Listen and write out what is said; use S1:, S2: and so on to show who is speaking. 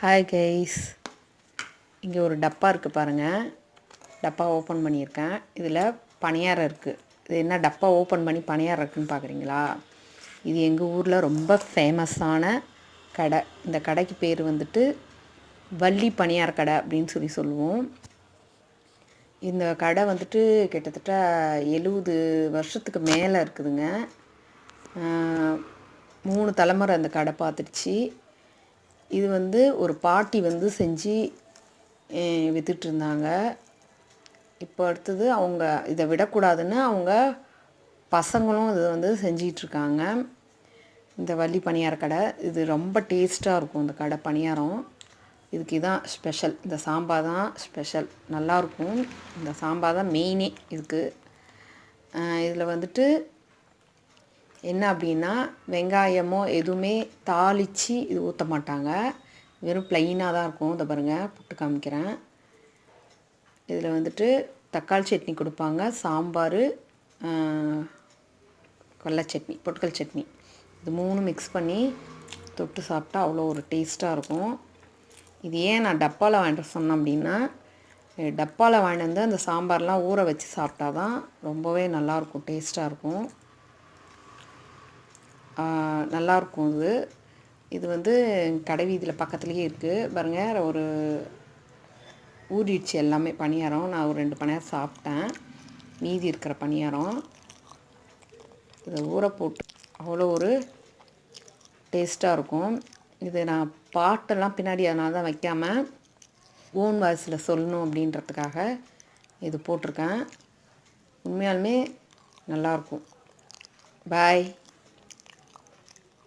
S1: Hi guys, இங்கே ஒரு டப்பா இருக்குது பாருங்கள். டப்பா ஓப்பன் பண்ணியிருக்கேன். இதில் பணியாரம் இருக்குது. இது என்ன டப்பா ஓப்பன் பண்ணி பணியாரம் இருக்குதுன்னு பார்க்குறீங்களா? இது எங்கள் ஊரில் ரொம்ப ஃபேமஸான கடை. இந்த கடைக்கு பேர் வந்துட்டு வள்ளி பணியார கடை அப்படின்னு சொல்லுவோம். இந்த கடை வந்துட்டு கிட்டத்தட்ட 70 வருஷத்துக்கு மேலே இருக்குதுங்க. 3 தலைமுறை அந்த கடை பார்த்துடுச்சு. இது வந்து ஒரு பாட்டி வந்து செஞ்சு விற்றுட்ருந்தாங்க. இப்போ அடுத்தது அவங்க இதை விடக்கூடாதுன்னு அவங்க பசங்களும் இது வந்து செஞ்சிகிட்ருக்காங்க. இந்த வள்ளி பணியார கடை இது ரொம்ப டேஸ்ட்டாக இருக்கும். இந்த கடை பணியாரம் இதுக்கு இதான் ஸ்பெஷல். இந்த சாம்பார் தான் ஸ்பெஷல், நல்லாயிருக்கும். இந்த சாம்பார் தான் மெயினே இதுக்கு. இதில் வந்துட்டு என்ன அப்படின்னா, வெங்காயமோ எதுவுமே தாளித்து இது ஊற்ற மாட்டாங்க. வெறும் ப்ளைனாக தான் இருக்கும். இதை பாருங்கள், புட்டு காமிக்கிறேன். இதில் வந்துட்டு தக்காளி சட்னி கொடுப்பாங்க, சாம்பார், கடலை சட்னி, பொட்டுக்கல் சட்னி, இது 3 மிக்ஸ் பண்ணி தொட்டு சாப்பிட்டா அவ்வளோ ஒரு டேஸ்ட்டாக இருக்கும். இது ஏன் நான் டப்பாவில் வாங்கிட்டு சொன்னேன் அப்படின்னா, டப்பாவில் வாங்கிட்டு வந்து அந்த சாம்பார்லாம் ஊற வச்சு சாப்பிட்டா தான் ரொம்பவே நல்லாயிருக்கும், டேஸ்ட்டாக இருக்கும், நல்லாயிருக்கும். இது வந்து கடை வீதியில் பக்கத்துலேயே இருக்குது பாருங்கள். ஒரு ஊறிடுச்சு எல்லாமே பணியாரம். நான் ஒரு 2 பணியாரம் சாப்பிட்டேன். மீதி இருக்கிற பணியாரம் இதை ஊற போட்டு அவ்வளோ ஒரு டேஸ்ட்டாக இருக்கும். இது நான் பாட்டெல்லாம் பின்னாடி அதனால தான் வைக்காமல் ஓன் வாய்ஸில் சொல்லணும் அப்படின்றதுக்காக இது போட்டிருக்கேன். உண்மையாலுமே நல்லாயிருக்கும். பாய்.